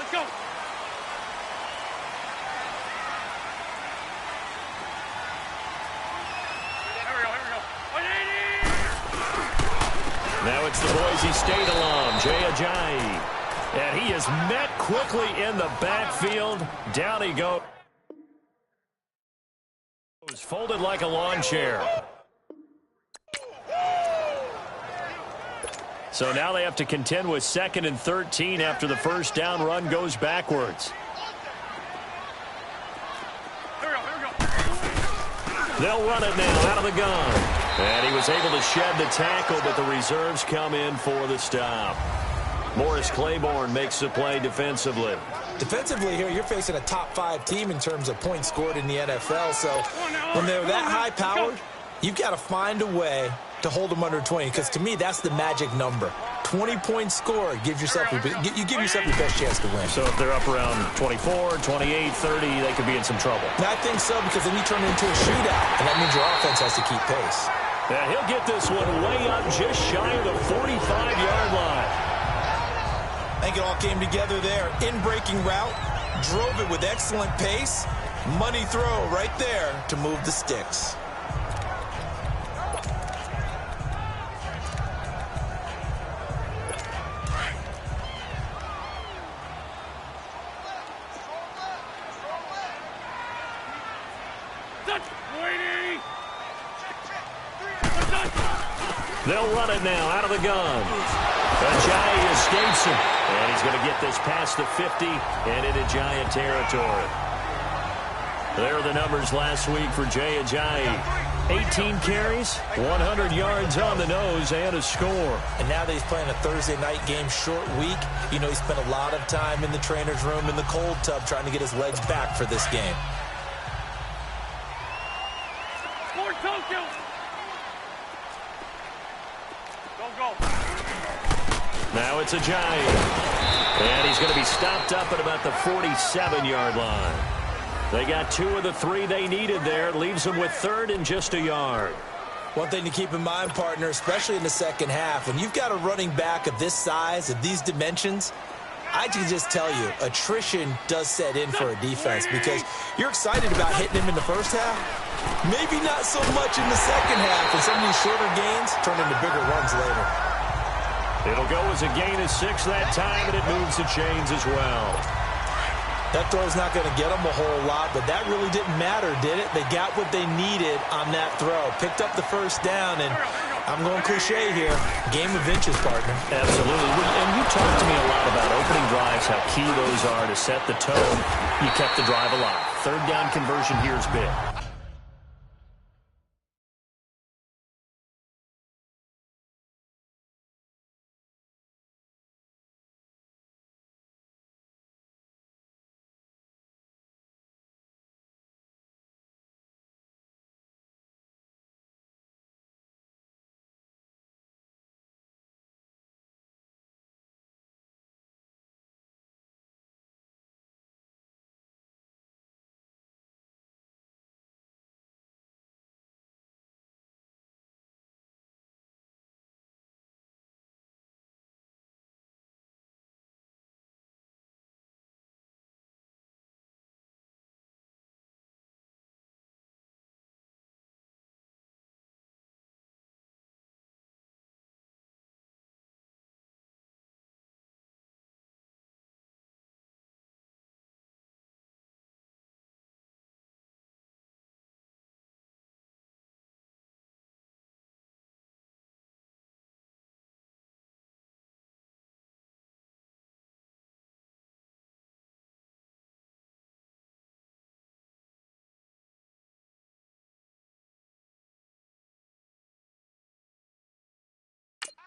Let's go. Now it's the Boise State alum, Jay Ajayi. And he is met quickly in the backfield. Down he goes. Folded like a lawn chair. So now they have to contend with 2nd and 13 after the first down run goes backwards. They'll run it now out of the gun. And he was able to shed the tackle, but the reserves come in for the stop. Morris Claiborne makes the play defensively. Defensively here, you're facing a top-5 team in terms of points scored in the NFL. So when they're that high-powered, you've got to find a way to hold them under 20. Because to me, that's the magic number. 20-point score, you give yourself your best chance to win. So if they're up around 24, 28, 30, they could be in some trouble. And I think so, because then you turn it into a shootout, and that means your offense has to keep pace. And he'll get this one way up just shy of the 45-yard line. I think it all came together there. In-breaking route, drove it with excellent pace. Money throw right there to move the sticks. They'll run it now out of the gun. Ajayi escapes him. And he's going to get this past the 50 and into Giant territory. There are the numbers last week for Jay Ajayi. 18 carries, 100 yards on the nose, and a score. And now that he's playing a Thursday night game, short week, you know he spent a lot of time in the trainer's room in the cold tub trying to get his legs back for this game. Now it's Ajayi. And he's going to be stopped up at about the 47-yard line. They got 2 of the 3 they needed there. It leaves them with 3rd and just a yard. One thing to keep in mind, partner, especially in the second half, when you've got a running back of this size, of these dimensions, I can just tell you, attrition does set in for a defense because you're excited about hitting him in the first half. Maybe not so much in the second half, and some of these shorter gains turn into bigger runs later. It'll go as a gain of 6 that time, and it moves the chains as well. That throw's not going to get them a whole lot, but that really didn't matter, did it? They got what they needed on that throw. Picked up the first down, and I'm going cliche here. Game of inches, partner. Absolutely. And you talked to me a lot about opening drives, how key those are to set the tone. You kept the drive alive. 3rd down conversion here is big.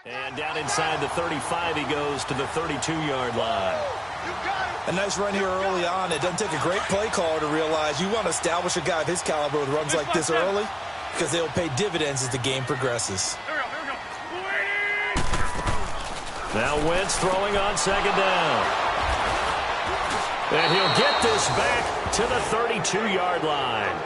And down inside the 35, he goes to the 32-yard line. A nice run here early on. It doesn't take a great play caller to realize you want to establish a guy of his caliber with runs like this early because they'll pay dividends as the game progresses. Now Wentz throwing on 2nd down. And he'll get this back to the 32-yard line.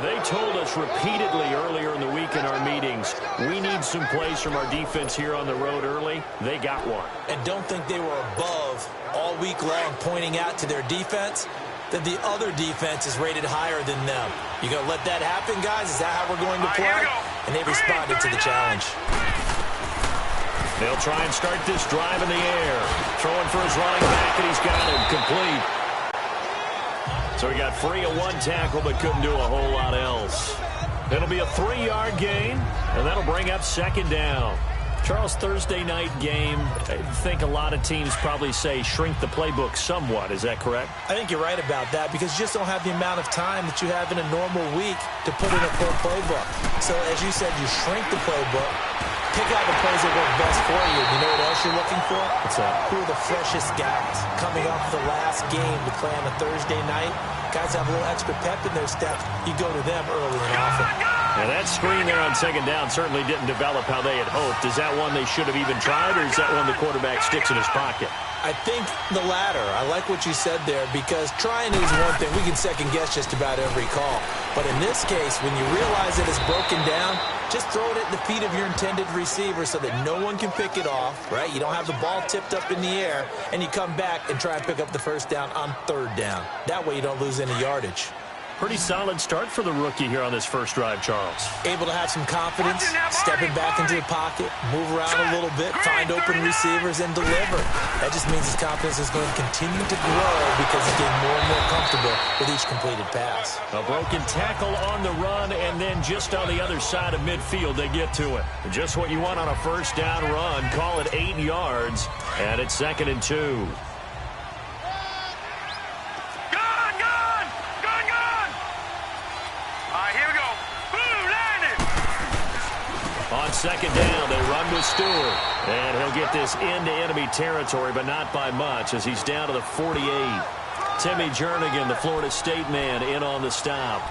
They told us repeatedly earlier in the week in our meetings, we need some plays from our defense here on the road early. They got one. And don't think they were above all week long pointing out to their defense that the other defense is rated higher than them. You going to let that happen, guys? Is that how we're going to play? And they responded to the challenge. They'll try and start this drive in the air. Throwing for his running back, and he's got him complete. So he got free of one tackle, but couldn't do a whole lot else. It'll be a 3-yard gain, and that'll bring up second down. Charles, Thursday night game, I think a lot of teams probably say shrink the playbook somewhat. Is that correct? I think you're right about that because you just don't have the amount of time that you have in a normal week to put in a full playbook. So as you said, you shrink the playbook, pick out the plays that work best for you. You know what else you're looking for? What's that? Who are the freshest guys coming off the last game to play on a Thursday night? Guys have a little extra pep in their steps. You go to them early and often. Now that screen there on second down certainly didn't develop how they had hoped. Is that one they should have even tried, or is that one the quarterback sticks in his pocket? I think the latter. I like what you said there because trying is one thing. We can second guess just about every call. But in this case, when you realize that it's broken down, just throw it at the feet of your intended receiver so that no one can pick it off, right? You don't have the ball tipped up in the air, and you come back and try and pick up the first down on third down. That way you don't lose any yardage. Pretty solid start for the rookie here on this first drive, Charles. Able to have some confidence, stepping back into the pocket, move around a little bit, find open receivers, and deliver. That just means his confidence is going to continue to grow because he's getting more and more comfortable with each completed pass. A broken tackle on the run, and then just on the other side of midfield, they get to it. Just what you want on a first down run. Call it 8 yards, and it's 2nd and 2. On second down, they run with Stewart. And he'll get this into enemy territory, but not by much as he's down to the 48. Timmy Jernigan, the Florida State man, in on the stop.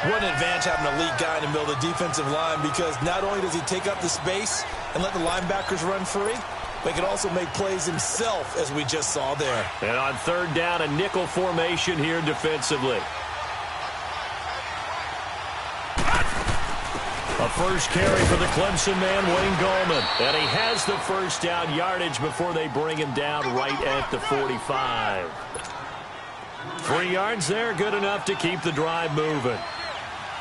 What an advantage having an elite guy in the middle of the defensive line because not only does he take up the space and let the linebackers run free, but he can also make plays himself, as we just saw there. And on third down, a nickel formation here defensively. A first carry for the Clemson man, Wayne Gallman. And he has the first down yardage before they bring him down right at the 45. 3 yards there, good enough to keep the drive moving.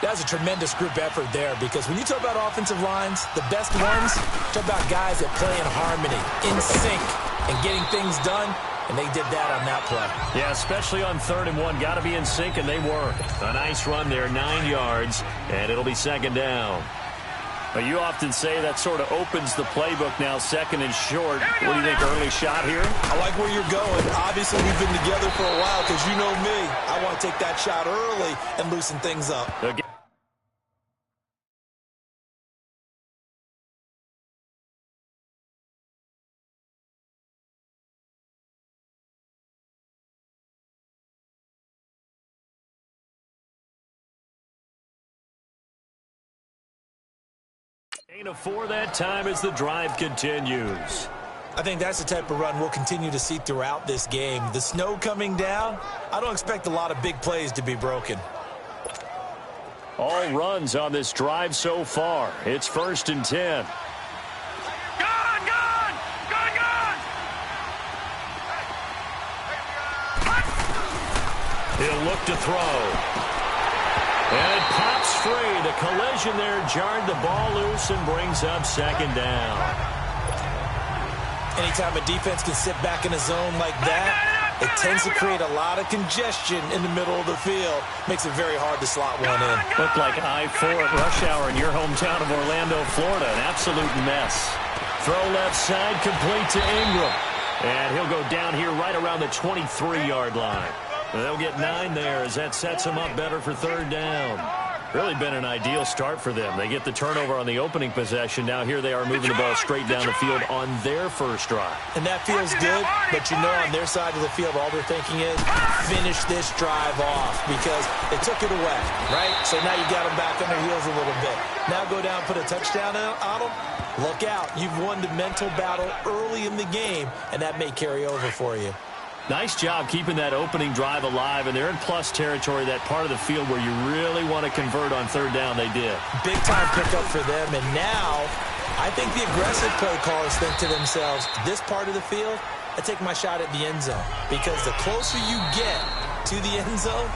That's a tremendous group effort there because when you talk about offensive lines, the best ones, talk about guys that play in harmony, in sync, and getting things done. And they did that on that play. Yeah, especially on 3rd and 1. Got to be in sync, and they were. A nice run there, 9 yards, and it'll be 2nd down. But you often say that sort of opens the playbook now, 2nd and short. What do you think, early shot here? I like where you're going. Obviously, we've been together for a while because you know me. I want to take that shot early and loosen things up. Okay. Gain of 4 that time as the drive continues. I think that's the type of run we'll continue to see throughout this game. The snow coming down, I don't expect a lot of big plays to be broken. All runs on this drive so far. It's 1st and 10. He'll look to throw. And it pops free. The collision there jarred the ball loose and brings up 2nd down. Anytime a defense can sit back in a zone like that, it tends to create a lot of congestion in the middle of the field. Makes it very hard to slot one in. Looked like I-4 at rush hour in your hometown of Orlando, Florida. An absolute mess. Throw left side, complete to Ingram. And he'll go down here right around the 23-yard line. They'll get 9 there as that sets them up better for 3rd down. Really been an ideal start for them. They get the turnover on the opening possession. Now here they are moving the ball straight down the field on their first drive. And that feels good, but you know on their side of the field all they're thinking is finish this drive off because they took it away, right? So now you got them back on their heels a little bit. Now go down and put a touchdown on them. Look out. You've won the mental battle early in the game, and that may carry over for you. Nice job keeping that opening drive alive, and they're in plus territory, that part of the field where you really want to convert on third down. They did. Big-time pickup for them, and now I think the aggressive play callers think to themselves, this part of the field, I take my shot at the end zone, because the closer you get to the end zone,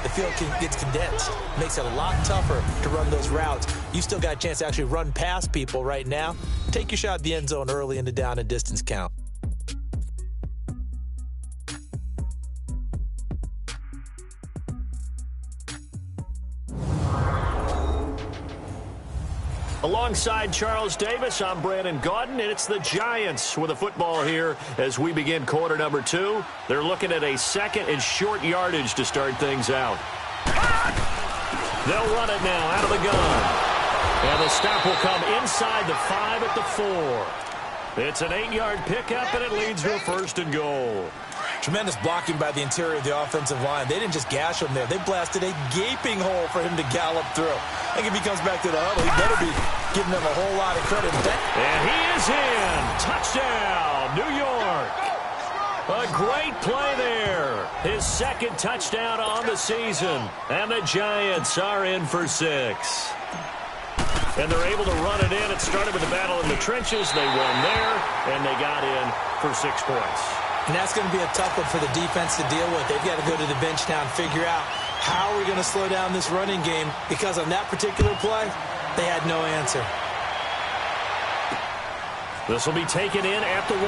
the field gets condensed. Makes it a lot tougher to run those routes. You still got a chance to actually run past people right now. Take your shot at the end zone early in the down and distance count. Alongside Charles Davis, I'm Brandon Gaudin, and it's the Giants with a football here as we begin quarter number 2. They're looking at a second and short yardage to start things out. They'll run it now out of the gun. And the stop will come inside the 5 at the 4. It's an 8-yard pickup, and it leads to a first and goal. Tremendous blocking by the interior of the offensive line. They didn't just gash him there. They blasted a gaping hole for him to gallop through. I think if he comes back to the huddle, he better be giving them a whole lot of credit. And he is in. Touchdown, New York. A great play there. His second touchdown on the season. And the Giants are in for 6. And they're able to run it in. It started with a battle in the trenches. They won there, and they got in for 6 points. And that's going to be a tough one for the defense to deal with. They've got to go to the bench now and figure out how are we going to slow down this running game, because on that particular play, they had no answer. This will be taken in at the 1.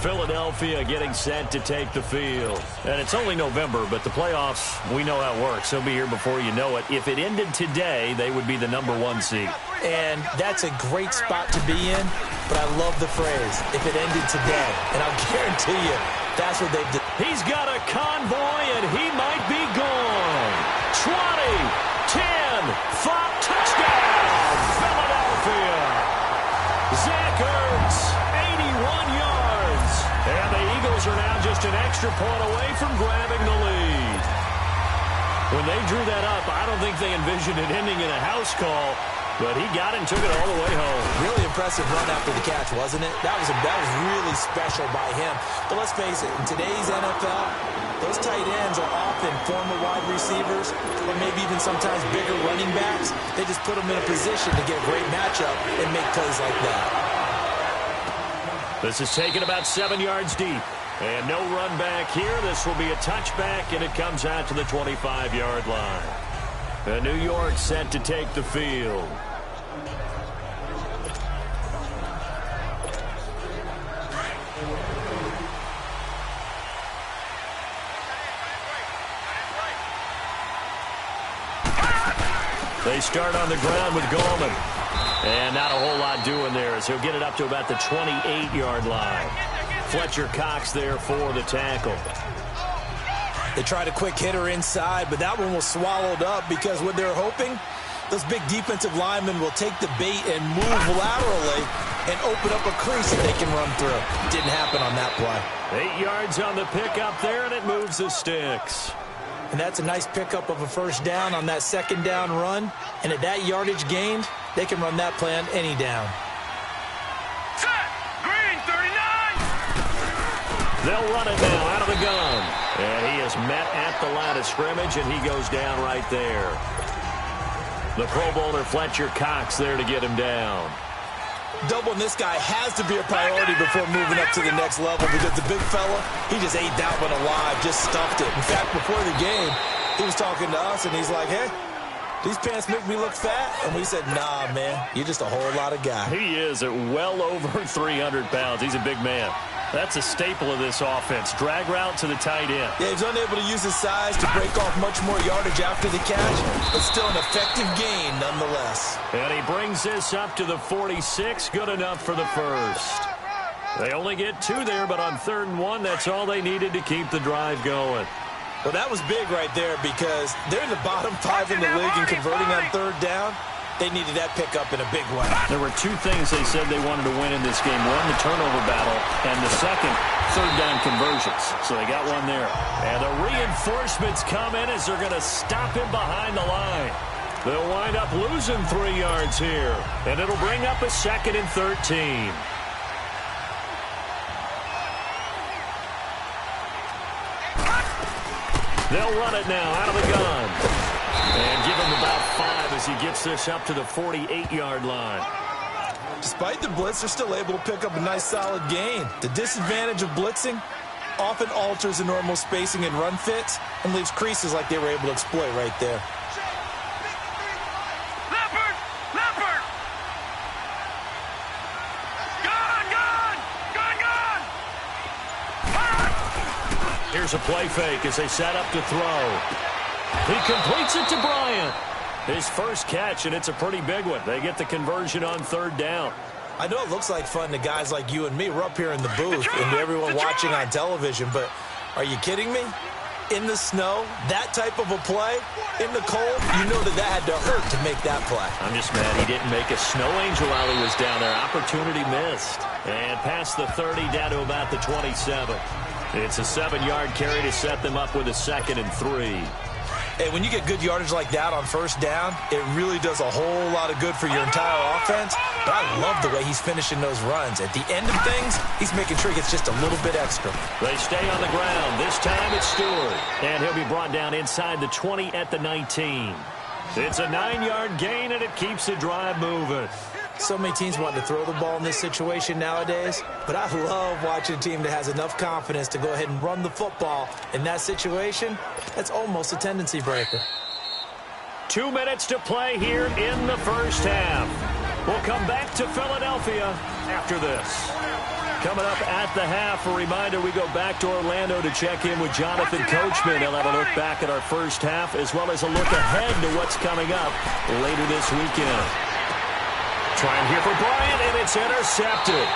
Philadelphia getting set to take the field. And it's only November, but the playoffs, we know how it works. They'll be here before you know it. If it ended today, they would be the number 1 seed. And that's a great spot to be in, but I love the phrase, if it ended today. And I'll guarantee you, that's what they've done. He's got a convoy, and he might be gone. 20, 10, 5, touchdown, Philadelphia. Zach Ertz, 81 yards. And the Eagles are now just an extra point away from grabbing the lead. When they drew that up, I don't think they envisioned it ending in a house call, but he got it and took it all the way home. Really impressive run after the catch, wasn't it? That was really special by him. But let's face it, in today's NFL, those tight ends are often former wide receivers or maybe even sometimes bigger running backs. They just put them in a position to get a great matchup and make plays like that. This is taken about 7 yards deep. And no run back here. This will be a touchback, and it comes out to the 25-yard line. And New York set to take the field. They start on the ground with Gallman. And not a whole lot doing there as he'll get it up to about the 28-yard line. Fletcher Cox there for the tackle. They tried a quick hitter inside, but that one was swallowed up because what they're hoping, those big defensive linemen will take the bait and move laterally and open up a crease that they can run through. Didn't happen on that play. 8 yards on the pickup there, and it moves the sticks. And that's a nice pickup of a first down on that second down run. And at that yardage gained, they can run that play on any down. Set! Green, 39! They'll run it now out of the gun. And he is met at the line of scrimmage, and he goes down right there. The Pro Bowler Fletcher Cox there to get him down. Doubling this guy has to be a priority before moving up to the next level because the big fella, he just ate that one alive, just stuffed it. In fact, before the game, he was talking to us, and he's like, hey, these pants make me look fat? And we said, nah, man, you're just a whole lot of guy. He is at well over 300 pounds. He's a big man. That's a staple of this offense. Drag route to the tight end. Yeah, he's unable to use his size to break off much more yardage after the catch, but still an effective gain nonetheless. And he brings this up to the 46. Good enough for the first. They only get 2 there, but on 3rd and 1, that's all they needed to keep the drive going. Well, that was big right there because they're in the bottom 5 in the league in converting on 3rd down. They needed that pickup in a big way. There were 2 things they said they wanted to win in this game. One, the turnover battle, and the second, 3rd down conversions. So they got one there. And the reinforcements come in as they're going to stop him behind the line. They'll wind up losing 3 yards here. And it'll bring up a 2nd and 13. They'll run it now out of the gun. And give him about 5 as he gets this up to the 48-yard line. Despite the blitz, they're still able to pick up a nice solid gain. The disadvantage of blitzing often alters the normal spacing and run fits and leaves creases like they were able to exploit right there. Leopard! Leopard! Gun! Here's a play fake as they set up to throw. He completes it to Bryant. His first catch, and it's a pretty big one. They get the conversion on 3rd down. I know it looks like fun to guys like you and me. We're up here in the booth and to everyone watching on television, but are you kidding me? In the snow, that type of a play, in the cold, you know that had to hurt to make that play. I'm just mad he didn't make a snow angel while he was down there. Opportunity missed. And past the 30 down to about the 27. It's a 7-yard carry to set them up with a 2nd and 3. Hey, when you get good yardage like that on 1st down, it really does a whole lot of good for your entire offense. But I love the way he's finishing those runs. At the end of things, he's making sure he gets just a little bit extra. They stay on the ground. This time it's Stewart. And he'll be brought down inside the 20 at the 19. It's a 9-yard gain, and it keeps the drive moving. So many teams want to throw the ball in this situation nowadays, but I love watching a team that has enough confidence to go ahead and run the football. In that situation, that's almost a tendency breaker. 2 minutes to play here in the first half. We'll come back to Philadelphia after this. Coming up at the half, a reminder, we go back to Orlando to check in with Jonathan Coachman. He'll have a look back at our first half as well as a look ahead to what's coming up later this weekend. Trying here for Bryant, and it's intercepted.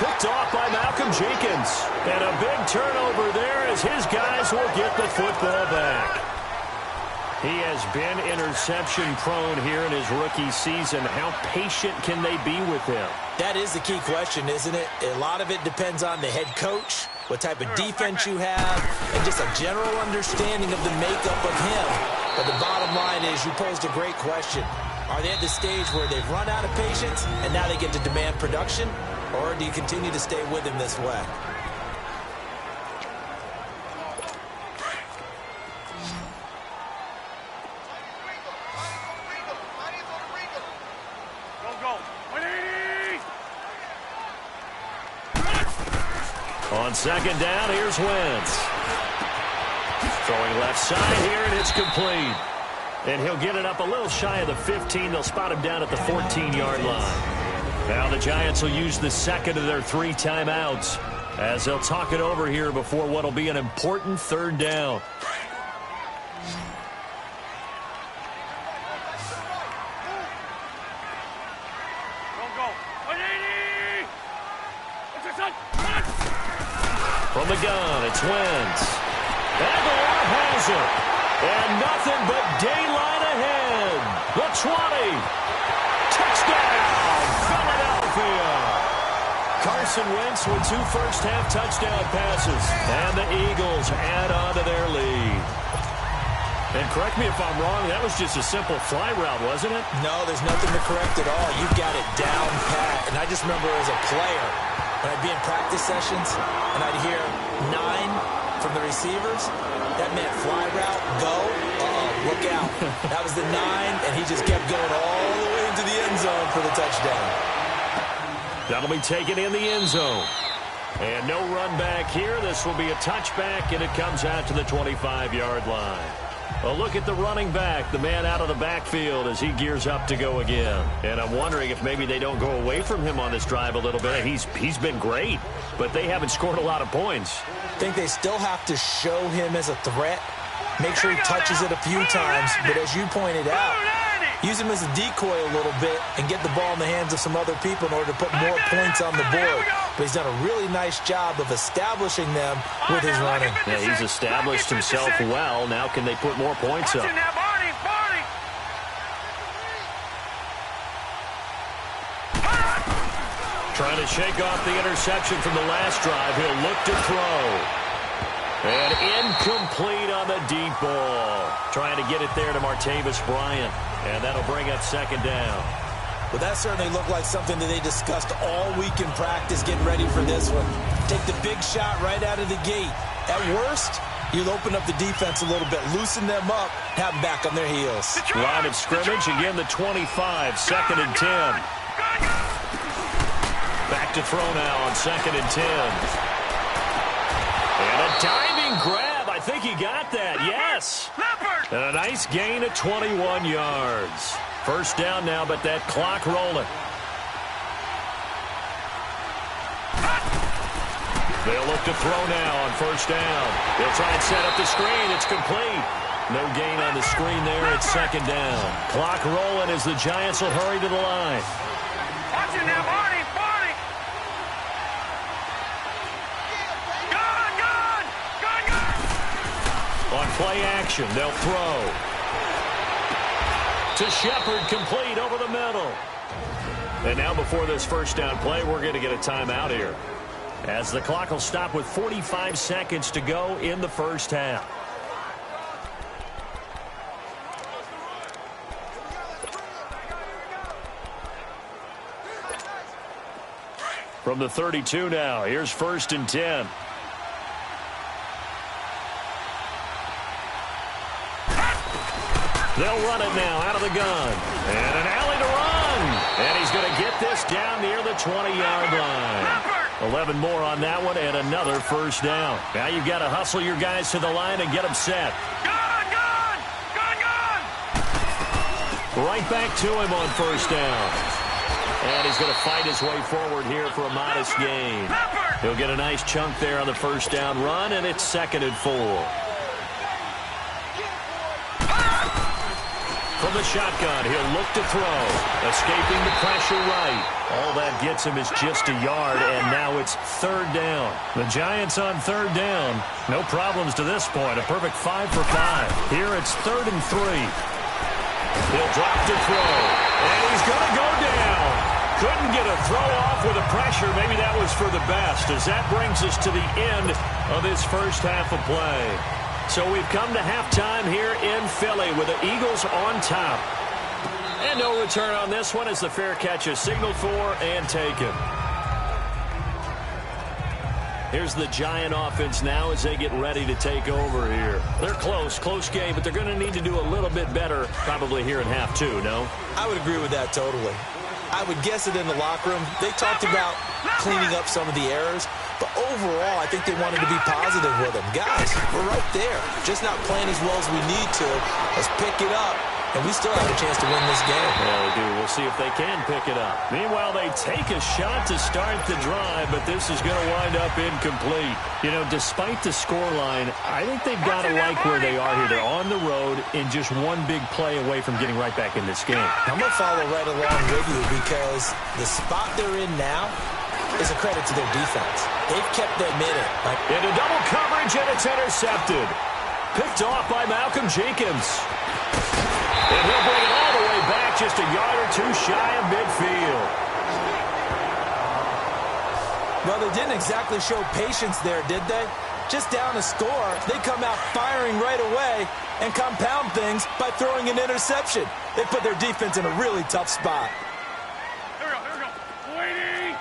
Picked off by Malcolm Jenkins. And a big turnover there as his guys will get the football back. He has been interception-prone here in his rookie season. How patient can they be with him? That is the key question, isn't it? A lot of it depends on the head coach, what type of defense you have, and just a general understanding of the makeup of him. But the bottom line is you posed a great question. Are they at the stage where they've run out of patience and now they get to demand production? Or do you continue to stay with him this way? On 2nd down, here's Wentz. Throwing left side here, and it's complete. And he'll get it up a little shy of the 15. They'll spot him down at the 14-yard line. Now the Giants will use the 2nd of their 3 timeouts as they'll talk it over here before what will be an important 3rd down. From the gun, it's Wentz. Aguilar has it. And nothing but daylight ahead. The 20. Touchdown, Philadelphia. Carson Wentz with 2 first-half touchdown passes. And the Eagles add on to their lead. And correct me if I'm wrong, that was just a simple fly route, wasn't it? No, there's nothing to correct at all. You've got it down pat. And I just remember as a player, when I'd be in practice sessions and I'd hear 9 from the receivers, that meant fly route, go, look out. That was the 9, and he just kept going all the way into the end zone for the touchdown. That'll be taken in the end zone. And no run back here. This will be a touchback, and it comes out to the 25-yard line. Well, look at the running back, the man out of the backfield as he gears up to go again. And I'm wondering if maybe they don't go away from him on this drive a little bit. He's been great, but they haven't scored a lot of points. I think they still have to show him as a threat. Make sure he touches it a few times, but as you pointed out, use him as a decoy a little bit and get the ball in the hands of some other people in order to put more points on the board. But he's done a really nice job of establishing them with his running. Yeah, he's established himself well. Now can they put more points up? Trying to shake off the interception from the last drive. He'll look to throw. And incomplete on the deep ball. Trying to get it there to Martavis Bryant. And that'll bring up second down. Well, that certainly looked like something that they discussed all week in practice getting ready for this one. Take the big shot right out of the gate. At worst, you'll open up the defense a little bit, loosen them up, have them back on their heels. Line of scrimmage, again the 25, second and 10. Back to throw now on second and 10. And a diving grab. I think he got that. Yes. And a nice gain of 21 yards. First down now, but that clock rolling. They'll look to throw now on first down. They'll try and set up the screen. It's complete. No gain on the screen there. It's second down. Clock rolling as the Giants will hurry to the line. Watch it now, Barney. On play action, they'll throw. To Shepard, complete over the middle. And now before this first down play, we're going to get a timeout here, as the clock will stop with 45 seconds to go in the first half. From the 32 now, here's first and 10. They'll run it now out of the gun. And an alley to run. And he's going to get this down near the 20-yard line. 11 more on that one and another first down. Now you've got to hustle your guys to the line and get them set. Right back to him on first down. And he's going to fight his way forward here for a modest gain. He'll get a nice chunk there on the first down run, and it's second and 4. From the shotgun, he'll look to throw. Escaping the pressure right. All that gets him is just a yard, and now it's third down. The Giants on third down. No problems to this point. A perfect 5 for 5. Here it's third and 3. He'll drop to throw. And he's going to go down. Couldn't get a throw off with the pressure. Maybe that was for the best, as that brings us to the end of this first half of play. So we've come to halftime here in Philly with the Eagles on top. And no return on this one as the fair catch is signaled for and taken. Here's the Giant offense now as they get ready to take over here. They're close game, but they're going to need to do a little bit better probably here in half two, no? I would agree with that totally. I would guess it in the locker room. They talked about cleaning up some of the errors, but overall, I think they wanted to be positive with them. Guys, we're right there. Just not playing as well as we need to. Let's pick it up, and we still have a chance to win this game. Yeah, we do. We'll see if they can pick it up. Meanwhile, they take a shot to start the drive, but this is going to wind up incomplete. You know, despite the scoreline, I think they've got to like where they are here. They're on the road and just one big play away from getting right back in this game. I'm going to follow right along with you because the spot they're in now is a credit to their defense. They've kept them in it. Into double coverage, and it's intercepted. Picked off by Malcolm Jenkins. And he'll bring it all the way back, just a yard or two shy of midfield. Well, they didn't exactly show patience there, did they? Just down a score, they come out firing right away and compound things by throwing an interception. They put their defense in a really tough spot. Here we go. Waiting.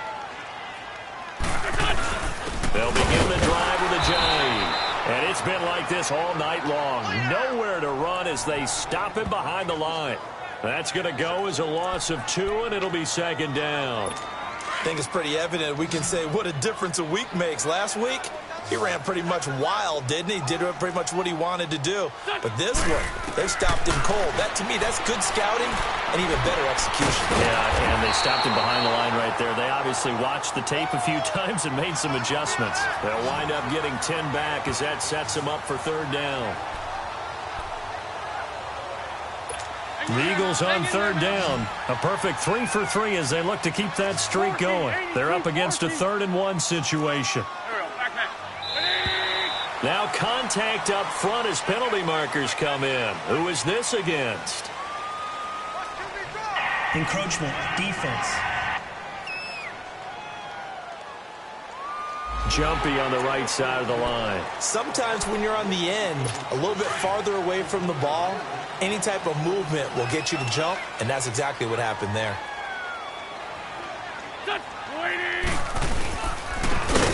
They'll begin the drive with a Giant. And it's been like this all night long. Nowhere to run as they stop him behind the line. That's going to go as a loss of 2, and it'll be second down. I think it's pretty evident we can say what a difference a week makes. Last week, He ran pretty much wild, didn't he? Did pretty much what he wanted to do. But this one, they stopped him cold. That, to me, that's good scouting and even better execution. Yeah, and they stopped him behind the line right there. They obviously watched the tape a few times and made some adjustments. They'll wind up getting 10 back as that sets them up for third down. The Eagles on third down. A perfect 3 for 3 as they look to keep that streak going. They're up against a 3rd-and-1 situation. Now contact up front as penalty markers come in. Who is this against? Encroachment, defense. Jumpy on the right side of the line. Sometimes when you're on the end, a little bit farther away from the ball, any type of movement will get you to jump, and that's exactly what happened there.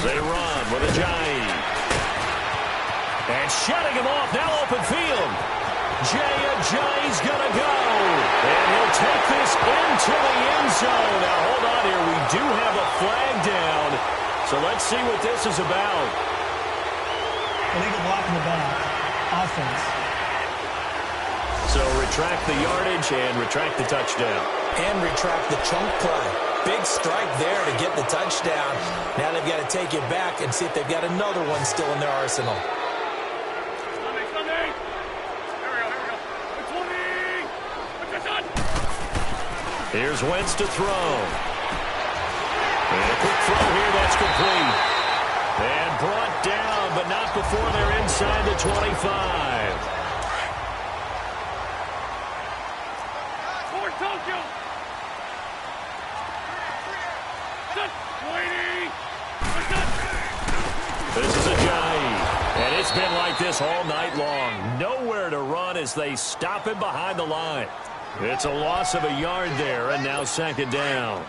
They run with Ajayi. And shutting him off, now open field. Ajayi's going to go. And he'll take this into the end zone. Now, hold on here. We do have a flag down. So let's see what this is about. Illegal block in the back. Offense. So retract the yardage and retract the touchdown. And retract the chunk play. Big strike there to get the touchdown. Now they've got to take it back and see if they've got another one still in their arsenal. Here's Wentz to throw. And a quick throw here, that's complete. And brought down, but not before they're inside the 25. This is Ajayi. And it's been like this all night long. Nowhere to run as they stop him behind the line. It's a loss of a yard there, and now 2nd down.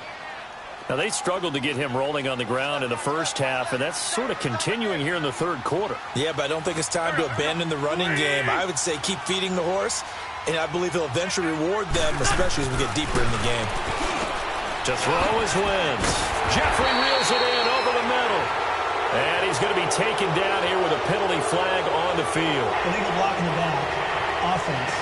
Now, they struggled to get him rolling on the ground in the first half, and that's sort of continuing here in the 3rd quarter. Yeah, but I don't think it's time to abandon the running game. I would say keep feeding the horse, and I believe he'll eventually reward them, especially as we get deeper in the game. To throw is Wentz. Jeffrey reels it in over the middle. And he's going to be taken down here with a penalty flag on the field. Illegal block in the back. Offense.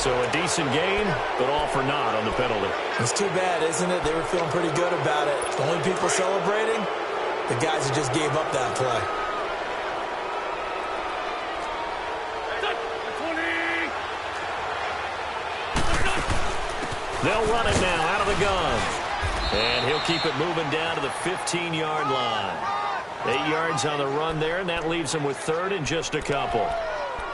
So a decent gain, but all for naught on the penalty. It's too bad, isn't it? They were feeling pretty good about it. The only people celebrating, the guys who just gave up that play. They'll run it now out of the gun. And he'll keep it moving down to the 15-yard line. 8 yards on the run there, and that leaves him with 3rd and just a couple.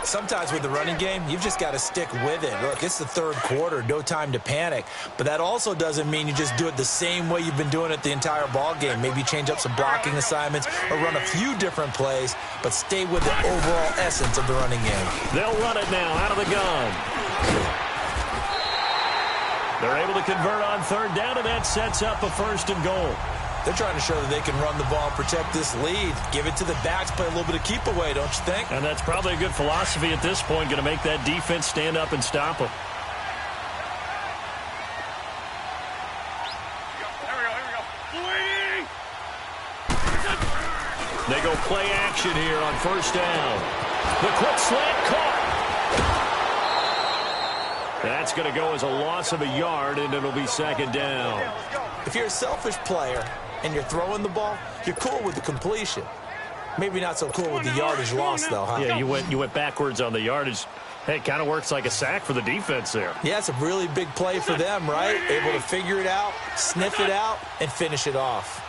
Sometimes with the running game, you've just got to stick with it. Look, it's the 3rd quarter, no time to panic. But that also doesn't mean you just do it the same way you've been doing it the entire ball game. Maybe change up some blocking assignments or run a few different plays, but stay with the overall essence of the running game. They'll run it now out of the gun. They're able to convert on 3rd down, and that sets up a 1st and goal. They're trying to show that they can run the ball and protect this lead. Give it to the backs, play a little bit of keep away, don't you think? And that's probably a good philosophy at this point, going to make that defense stand up and stop them. They go play action here on 1st down. The quick slant caught. That's going to go as a loss of a yard, and it'll be 2nd down. If you're a selfish player and you're throwing the ball, you're cool with the completion. Maybe not so cool with the yardage loss, though, huh? Yeah, you went backwards on the yardage. Hey, it kind of works like a sack for the defense there. Yeah, it's a really big play for them, right? Able to figure it out, sniff it out, and finish it off.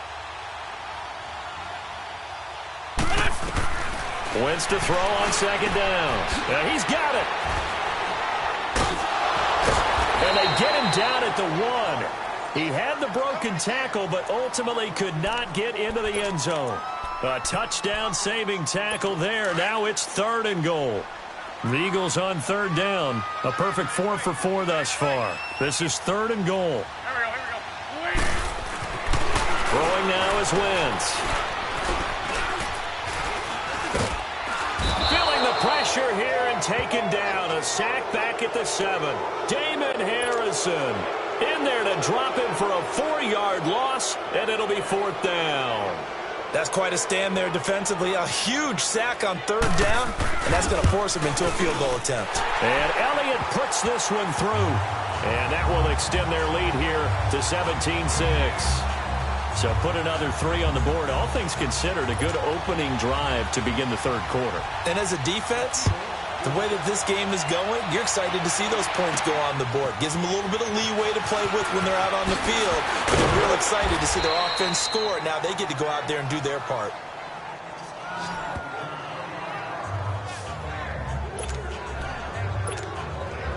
Wentz to throw on 2nd down. Yeah, he's got it. And they get him down at the 1. He had the broken tackle, but ultimately could not get into the end zone. A touchdown-saving tackle there. Now it's 3rd and goal. The Eagles on 3rd down. A perfect 4 for 4 thus far. This is 3rd and goal. Throwing now is Wentz. Feeling the pressure here and taken down. A sack back at the 7. Damon Harrison in there to drop him for a 4-yard loss, and it'll be 4th down. That's quite a stand there defensively. A huge sack on third down, and that's going to force him into a field goal attempt. And Elliott puts this one through. And that will extend their lead here to 17-6. So put another 3 on the board. All things considered, a good opening drive to begin the third quarter. And as a defense, the way that this game is going, you're excited to see those points go on the board. Gives them a little bit of leeway to play with when they're out on the field. But they're real excited to see their offense score. Now they get to go out there and do their part.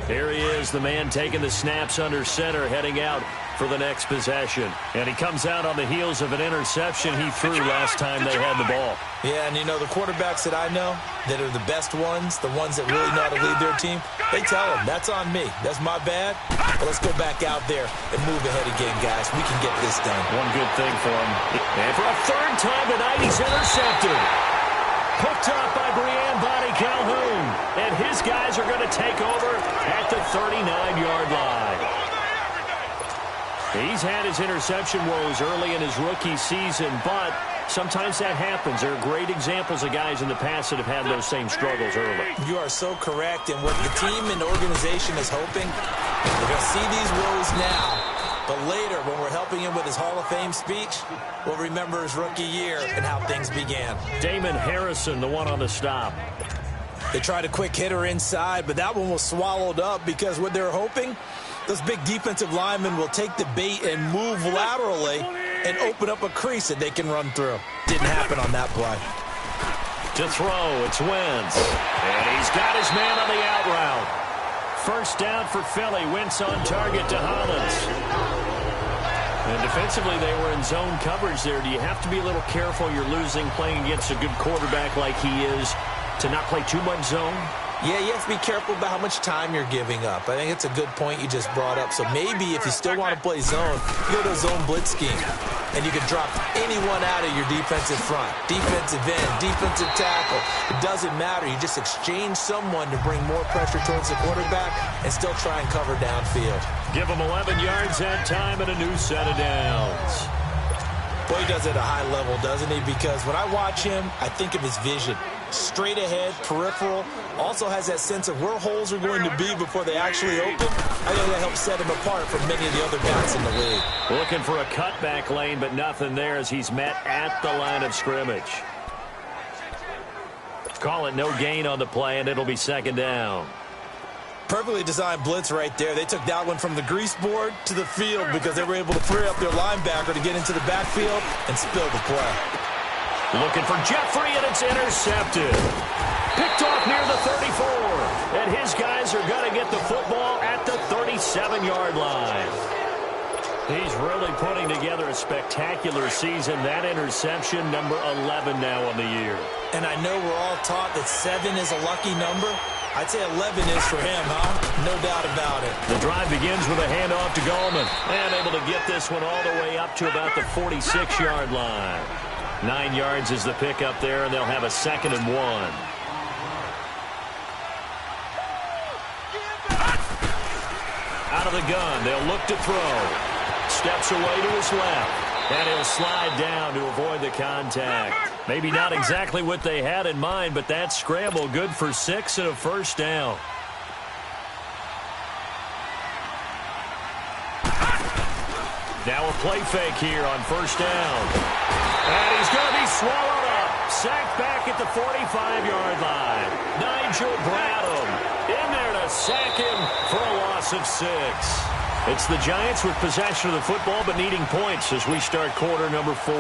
Here he is, the man taking the snaps under center, heading out for the next possession. And he comes out on the heels of an interception he threw last time they had the ball. Yeah, and you know, the quarterbacks that I know that are the best ones, the ones that really know how to lead their team, they tell them, that's on me. That's my bad. But let's go back out there and move ahead again, guys. We can get this done. One good thing for him. And for a third time tonight, he's intercepted. Picked up by Brian Bonnie Calhoun. And his guys are going to take over at the 39-yard line. He's had his interception woes early in his rookie season, but sometimes that happens. There are great examples of guys in the past that have had those same struggles early. You are so correct, and what the team and organization is hoping, we're going to see these woes now, but later when we're helping him with his Hall of Fame speech, we'll remember his rookie year and how things began. Damon Harrison, the one on the stop. They tried a quick hitter inside, but that one was swallowed up because what they're hoping, those big defensive linemen will take the bait and move laterally and open up a crease that they can run through. Didn't happen on that play. To throw, it's Wentz. And he's got his man on the out route. First down for Philly. Wentz on target to Hollins. And defensively, they were in zone coverage there. Do you have to be a little careful? You're losing playing against a good quarterback like he is to not play too much zone? Yeah, you have to be careful about how much time you're giving up. I think it's a good point you just brought up. So maybe if you still want to play zone, you go to a zone blitz scheme. And you can drop anyone out of your defensive front. Defensive end, defensive tackle. It doesn't matter. You just exchange someone to bring more pressure towards the quarterback and still try and cover downfield. Give him 11 yards that time and a new set of downs. Boy, he does it at a high level, doesn't he? Because when I watch him, I think of his vision. Straight ahead, peripheral, also has that sense of where holes are going to be before they actually open. I think that helps set him apart from many of the other backs in the league. Looking for a cutback lane, but nothing there as he's met at the line of scrimmage. Call it no gain on the play, and it'll be second down. Perfectly designed blitz right there. They took that one from the grease board to the field because they were able to free up their linebacker to get into the backfield and spill the play. Looking for Jeffrey, and it's intercepted. Picked off near the 34. And his guys are going to get the football at the 37-yard line. He's really putting together a spectacular season. That interception, number 11 now on the year. And I know we're all taught that 7 is a lucky number. I'd say 11 is for him, huh? No doubt about it. The drive begins with a handoff to Gallman. And able to get this one all the way up to about the 46-yard line. 9 yards is the pickup there, and they'll have a 2nd and 1. Out of the gun, they'll look to throw. Steps away to his left, and he'll slide down to avoid the contact. Maybe not exactly what they had in mind, but that scramble good for 6 and a first down. Now a play fake here on first down. And he's going to be swallowed up. Sacked back at the 45-yard line. Nigel Bradham in there to sack him for a loss of 6. It's the Giants with possession of the football but needing points as we start quarter number 4.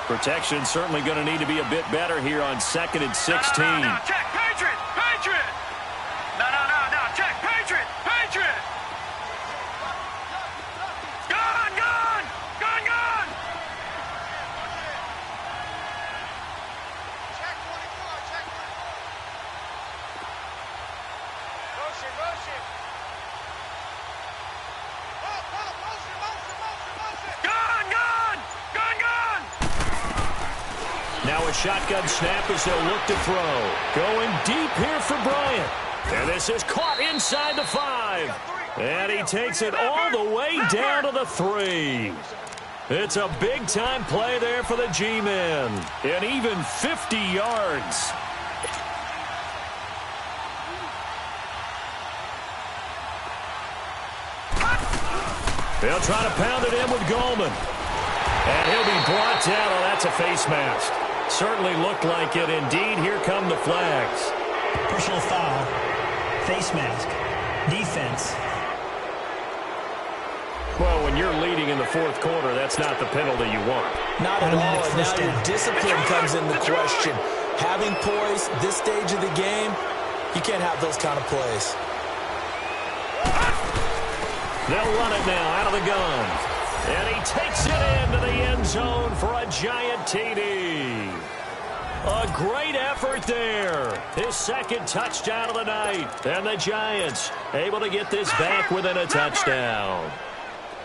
Protection certainly going to need to be a bit better here on 2nd and 16. No, check, Patriot! Patriot! No, check, Patriot! Patriot! Gun! Gun! Gun, gun! Check 24, check 24. Motion, motion. Gun, gun! Gun, gun! Now a shotgun snap as they'll look to throw. Going deep here for Bryant. And this is caught inside the 5. And he takes it all the way down to the 3. It's a big-time play there for the G-men. And even 50 yards. They'll try to pound it in with Goldman. And he'll be brought down. Oh, that's a face mask. Certainly looked like it. Indeed, here come the flags. Personal foul. Face mask. Defense. Well, when you're leading in the fourth quarter, that's not the penalty you want. Not at all. Automatic And now first your down. discipline comes into question. Having poise this stage of the game, you can't have those kind of plays. They'll run it now out of the gun. And he takes it into the end zone for a giant TD. A great effort there. His second touchdown of the night. And the Giants able to get this back within a touchdown.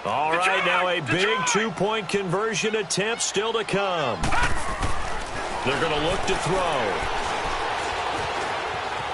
All right, now a big two-point conversion attempt still to come. They're going to look to throw.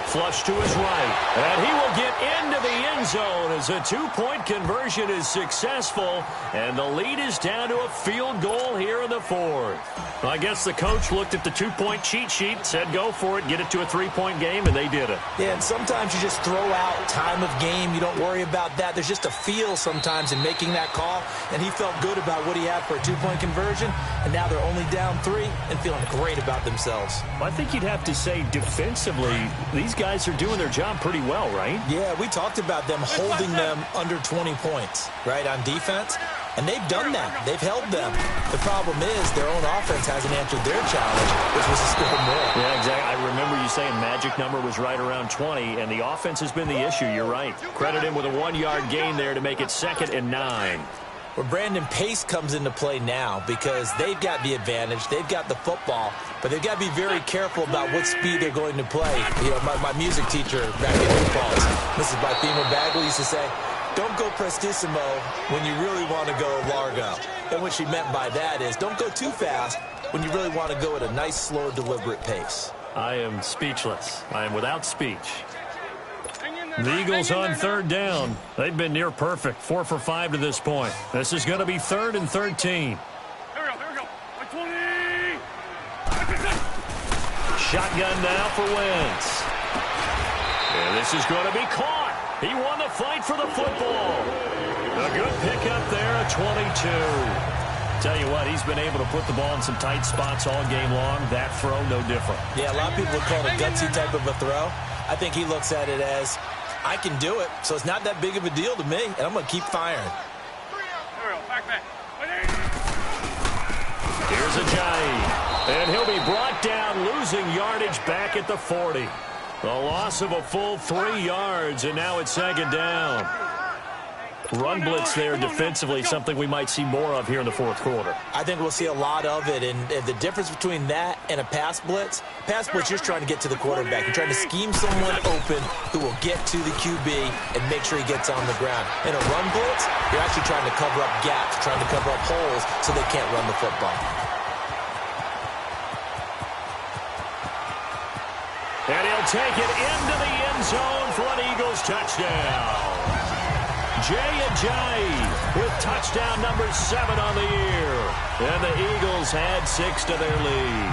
Flush to his right. And he will get into the end zone as a two-point conversion is successful. And the lead is down to a field goal here in the fourth. I guess the coach looked at the two-point cheat sheet, said go for it, get it to a three-point game, and they did it. Yeah, and sometimes you just throw out time of game. You don't worry about that. There's just a feel sometimes in making that call. And he felt good about what he had for a two-point conversion. And now they're only down 3 and feeling great about themselves. I think you'd have to say defensively, these guys are doing their job pretty well, right? Yeah, we talked about them holding them under 20 points, right, on defense. And they've done that. They've held them. The problem is their own offense hasn't answered their challenge, which was to score more. Yeah, exactly. I remember you saying magic number was right around 20, and the offense has been the issue. You're right. Credit him with a 1-yard gain there to make it 2nd and 9. Well, Brandon, pace comes into play now because they've got the advantage. They've got the football, but they've got to be very careful about what speed they're going to play. You know, my music teacher back in New Paltz, Mrs. Bythema Bagley, used to say, don't go prestissimo when you really want to go largo. And what she meant by that is don't go too fast when you really want to go at a nice, slow, deliberate pace. I am speechless. I am without speech. The Eagles on 3rd down. They've been near perfect, 4 for 5 to this point. This is going to be 3rd and 13. Here we go. 20. Shotgun now for Wentz. And this is going to be caught. He won the fight for the football. A good pickup there at 22. Tell you what, he's been able to put the ball in some tight spots all game long. That throw, no different. Yeah, a lot of people would call it a gutsy type of a throw. I think he looks at it as, I can do it, so it's not that big of a deal to me, and I'm going to keep firing. Back. Here's Ajayi. And he'll be brought down, losing yardage back at the 40. A loss of a full 3 yards, and now it's 2nd down. Run blitz there defensively, something we might see more of here in the fourth quarter. I think we'll see a lot of it, and the difference between that and a pass blitz, you're just trying to get to the quarterback. You're trying to scheme someone open who will get to the QB and make sure he gets on the ground. In a run blitz, you're actually trying to cover up gaps, trying to cover up holes so they can't run the football. And he'll take it into the end zone for an Eagles touchdown. Ajayi with touchdown number 7 on the year. And the Eagles add 6 to their lead.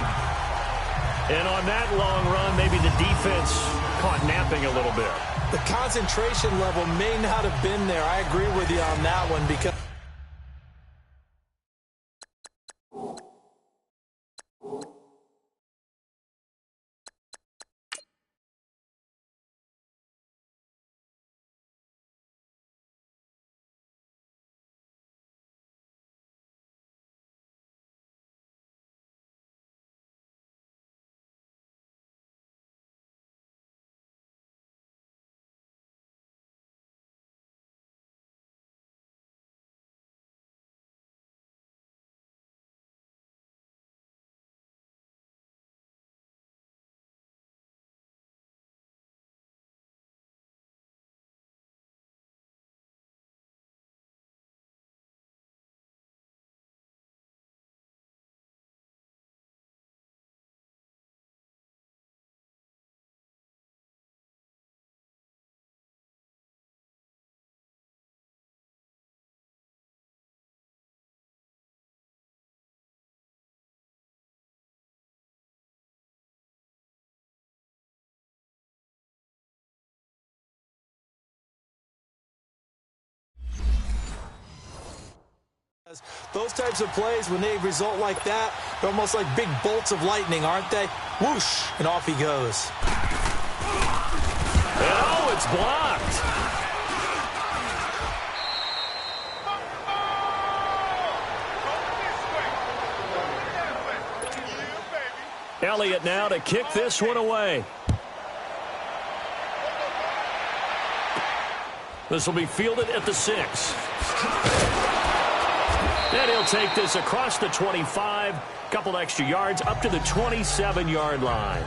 And on that long run, maybe the defense caught napping a little bit. The concentration level may not have been there. I agree with you on that one because Those types of plays, when they result like that, they're almost like big bolts of lightning, aren't they? Whoosh, and off he goes. And oh, it's blocked. Elliott now to kick this one away. This will be fielded at the 6. And he'll take this across the 25, couple extra yards up to the 27-yard line.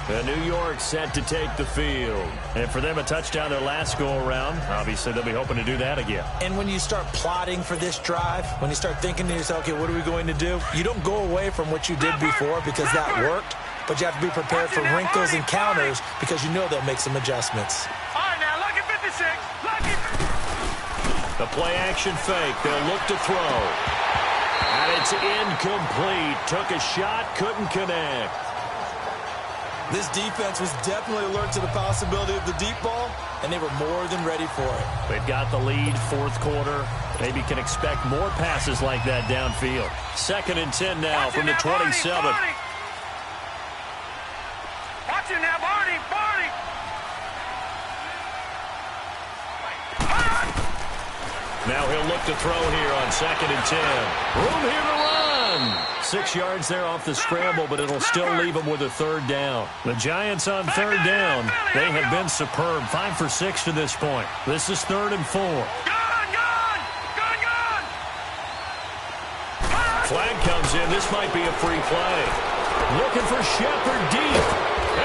And New York set to take the field. And for them, a touchdown their last go-around. Obviously, they'll be hoping to do that again. And when you start plotting for this drive, when you start thinking to yourself, okay, what are we going to do? You don't go away from what you did before because that worked, but you have to be prepared for wrinkles and counters because you know they'll make some adjustments. All right, now, lucky 56. Lucky. The play-action fake. They'll look to throw. And it's incomplete. Took a shot, couldn't connect. This defense was definitely alert to the possibility of the deep ball, and they were more than ready for it. They've got the lead, fourth quarter. Maybe can expect more passes like that downfield. 2nd and 10 now from the 27. Watch it now, Barney. Barney. Now he'll look to throw here on 2nd and 10. Room here to run. 6 yards there off the scramble, but it'll still leave them with a 3rd down. The Giants on 3rd down. They have been superb. 5 for 6 to this point. This is 3rd and 4. Gone. Flag comes in. This might be a free play. Looking for Shepard deep.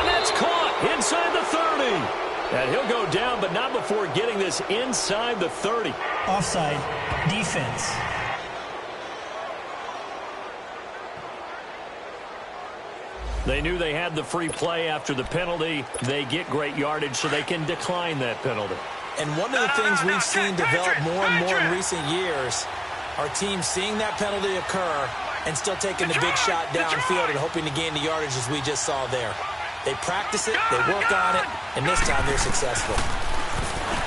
And that's caught inside the 30. And he'll go down, but not before getting this inside the 30. Offside. Defense. They knew they had the free play after the penalty. They get great yardage, so they can decline that penalty. And one of the things we've seen develop more and more in recent years are teams seeing that penalty occur and still taking the big shot downfield and hoping to gain the yardage as we just saw there. They practice it, they work on it, and this time they're successful.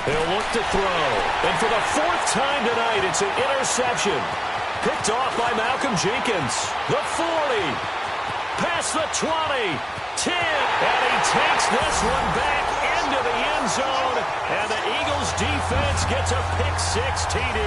They'll look to throw. And for the 4th time tonight, it's an interception. Picked off by Malcolm Jenkins. The 40. Past the 20, 10, and he takes this one back into the end zone, and the Eagles defense gets a pick-6 TD.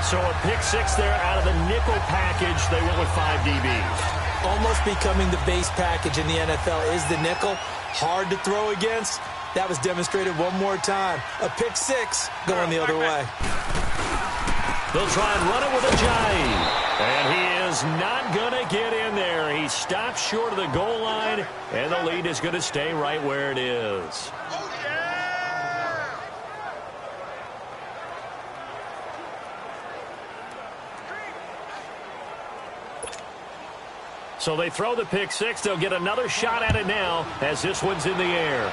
So a pick-6 there out of the nickel package. They went with 5 DBs. Almost becoming the base package in the NFL is the nickel. Hard to throw against. That was demonstrated one more time. A pick-6 going the other way. They'll try and run it with Ajayi. And he is not going to get in there. He stops short of the goal line, and the lead is going to stay right where it is. So they throw the pick-6. They'll get another shot at it now as this one's in the air.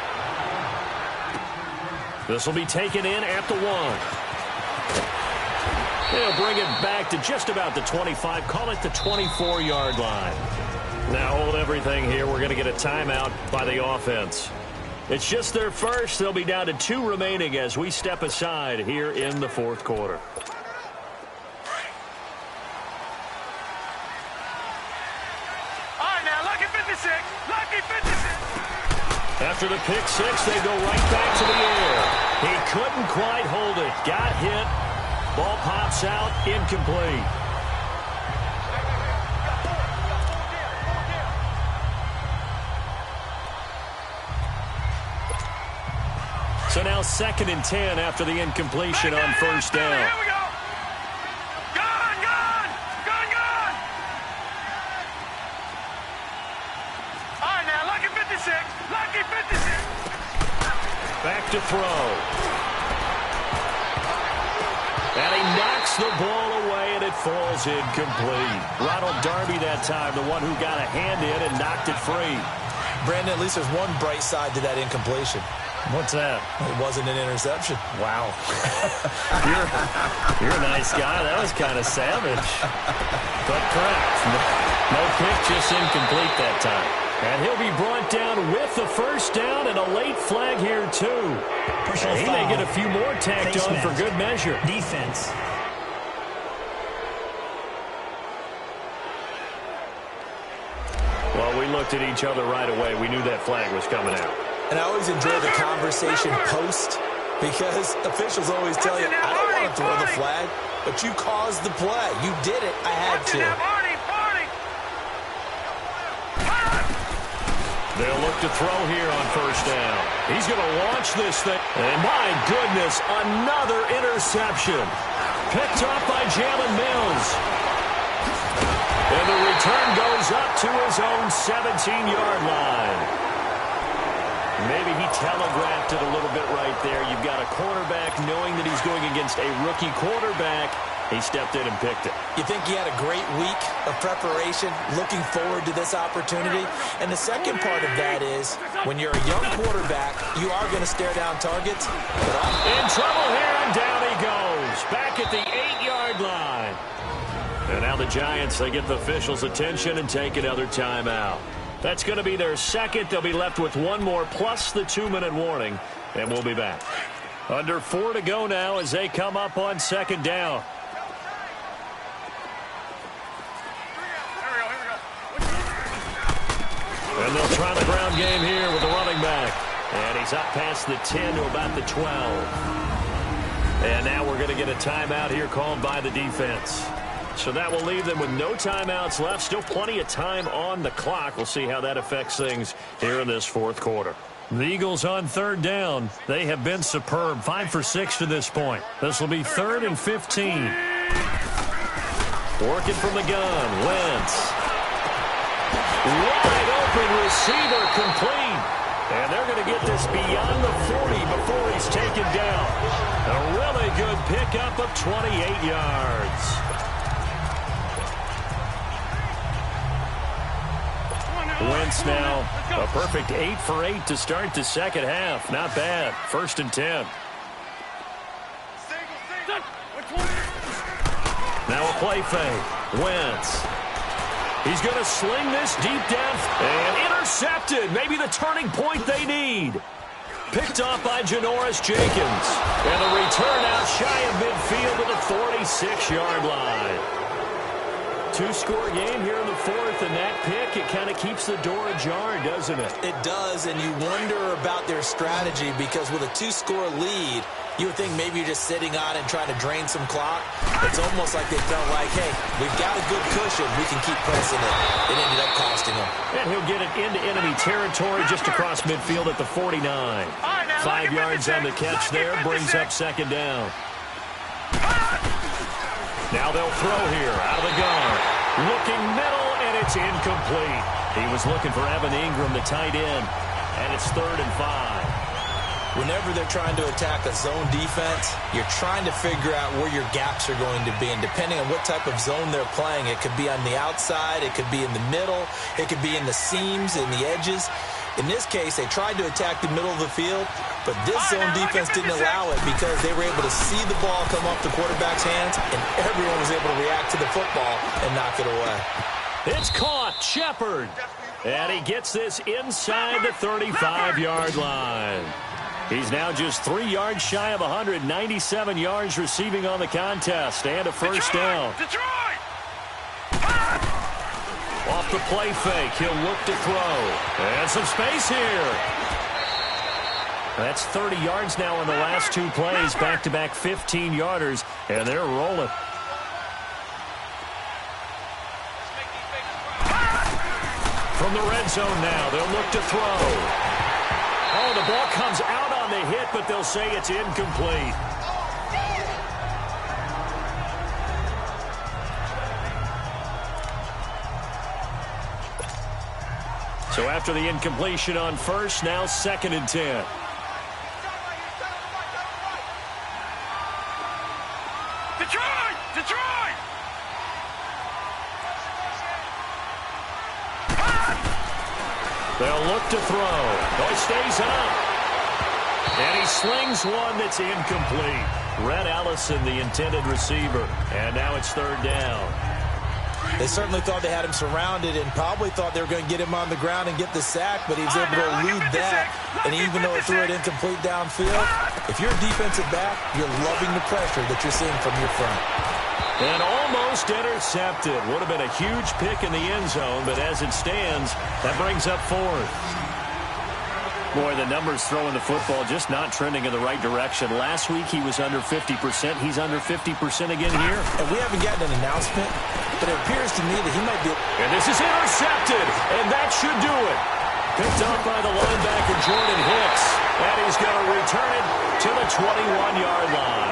This will be taken in at the 1. They'll bring it back to just about the 25. Call it the 24-yard line. Now hold everything here. We're going to get a timeout by the offense. It's just their first. They'll be down to 2 remaining as we step aside here in the 4th quarter. All right, now, lucky 56. Lucky 56. After the pick-6, they go right back to the air. He couldn't quite hold it. Got hit. Ball pops out, incomplete. So now 2nd and 10 after the incompletion on 1st down. Here we go. Gone. All right, now, lucky 56. Lucky 56. Back to throw. And he knocks the ball away, and it falls incomplete. Ronald Darby that time, the one who got a hand in and knocked it free. Brandon, at least there's one bright side to that incompletion. What's that? It wasn't an interception. Wow. you're a nice guy. That was kind of savage. But correct. No pick, just incomplete that time. And he'll be brought down with the first down and a late flag here, too. Personal He foul. may get a few more tacked Face on for mask. good measure. Defense. Well, we looked at each other right away. We knew that flag was coming out. And I always enjoy the conversation post because officials always tell you, I don't want to throw the flag, but you caused the play. You did it. I had to. They'll look to throw here on first down. He's going to launch this thing. And my goodness, another interception. Picked off by Jalen Mills. And the return goes up to his own 17-yard line. Maybe he telegraphed it a little bit right there. You've got a quarterback knowing that he's going against a rookie quarterback. He stepped in and picked it. You think he had a great week of preparation, looking forward to this opportunity? And the second part of that is, when you're a young quarterback, you are going to stare down targets. In trouble here, and down he goes. Back at the 8-yard line. And now the Giants, they get the officials' attention and take another timeout. That's going to be their second. They'll be left with one more plus the 2-minute warning, and we'll be back. Under 4 to go now as they come up on second down. And they'll try the ground game here with the running back. And he's up past the 10 to about the 12. And now we're going to get a timeout here called by the defense. So that will leave them with no timeouts left. Still plenty of time on the clock. We'll see how that affects things here in this fourth quarter. The Eagles on third down. They have been superb. 5 for 6 to this point. This will be 3rd and 15. Working from the gun. Wentz. Wide open receiver complete. And they're going to get this beyond the 40 before he's taken down. A really good pickup of 28 yards. Wentz now a perfect 8 for 8 to start the second half. Not bad. 1st and 10. Now a play fake. Wentz. He's going to sling this deep down and intercepted. Maybe the turning point they need. Picked off by Janoris Jenkins. And the return out shy of midfield to the 46-yard line. 2-score game here in the fourth, and that pick, it kind of keeps the door ajar, doesn't it? It does, and you wonder about their strategy because with a 2-score lead, you would think maybe you're just sitting on and trying to drain some clock. It's almost like they felt like, hey, we've got a good cushion. We can keep pressing it. It ended up costing them. And he'll get it into enemy territory just across midfield at the 49. 5 yards on the catch there, brings up second down. Now they'll throw here out of the gun. Looking middle, and it's incomplete. He was looking for Evan Ingram, the tight end, and it's 3rd and 5. Whenever they're trying to attack a zone defense, you're trying to figure out where your gaps are going to be. And depending on what type of zone they're playing, it could be on the outside, it could be in the middle, it could be in the seams and the edges. In this case, they tried to attack the middle of the field, but this zone defense didn't allow it because they were able to see the ball come off the quarterback's hands, and everyone was able to react to the football and knock it away. It's caught. Shepard. And he gets this inside the 35-yard line. He's now just 3 yards shy of 197 yards receiving on the contest and a first down. Off the play fake, he'll look to throw. And some space here. That's 30 yards now in the last 2 plays, back-to-back 15-yarders, and they're rolling. From the red zone now, they'll look to throw. Oh, the ball comes out on the hit, but they'll say it's incomplete. So after the incompletion on first, now 2nd and 10. Detroit! Detroit! They'll look to throw. Oh, he stays up. And he slings one that's incomplete. Red Allison, the intended receiver. And now it's 3rd down. They certainly thought they had him surrounded and probably thought they were going to get him on the ground and get the sack, but he was able to elude that. And even though he threw it incomplete downfield, if you're a defensive back, you're loving the pressure that you're seeing from your front. And almost intercepted. Would have been a huge pick in the end zone, but as it stands, that brings up fourth. Boy, the numbers throwing the football just not trending in the right direction. Last week he was under 50%. He's under 50% again here. And we haven't gotten an announcement, but it appears to me that he might be... And this is intercepted, and that should do it. Picked up by the linebacker Jordan Hicks, and he's going to return it to the 21-yard line.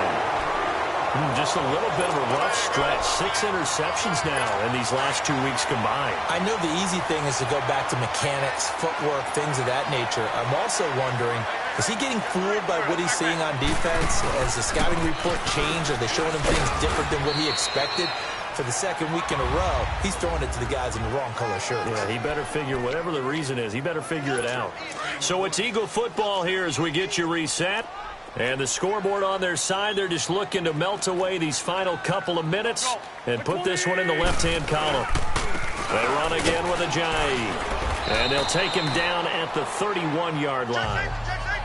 Just a little bit of a rough stretch. 6 interceptions now in these last 2 weeks combined. I know the easy thing is to go back to mechanics, footwork, things of that nature. I'm also wondering, is he getting fooled by what he's seeing on defense? Has the scouting report changed? Are they showing him things different than what he expected? For the second week in a row, he's throwing it to the guys in the wrong color shirts. Yeah, he better figure, whatever the reason is, he better figure it out. So it's Eagle football here as we get you reset. And the scoreboard on their side, they're just looking to melt away these final couple of minutes and put this one in the left-hand column. They run again with Ajayi. And they'll take him down at the 31-yard line.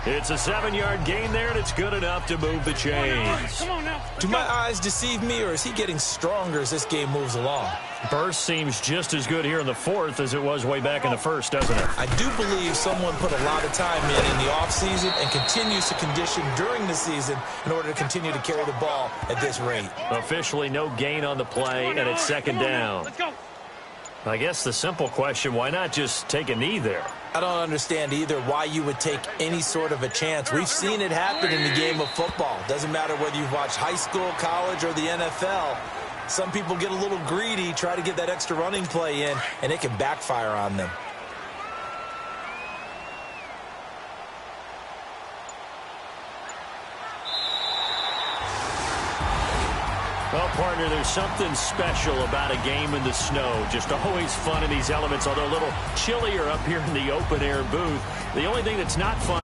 It's a 7-yard gain there, and it's good enough to move the chains. Do my eyes deceive me, or is he getting stronger as this game moves along? Burst seems just as good here in the fourth as it was way back in the first, doesn't it? I do believe someone put a lot of time in the offseason and continues to condition during the season in order to continue to carry the ball at this rate. Officially no gain on the play, and it's second down. Let's go. I guess the simple question, why not just take a knee there? I don't understand either why you would take any sort of a chance. We've seen it happen in the game of football. Doesn't matter whether you've watched high school, college, or the NFL. Some people get a little greedy, try to get that extra running play in, and it can backfire on them. Well, partner, there's something special about a game in the snow. Just always fun in these elements, although a little chillier up here in the open-air booth. The only thing that's not fun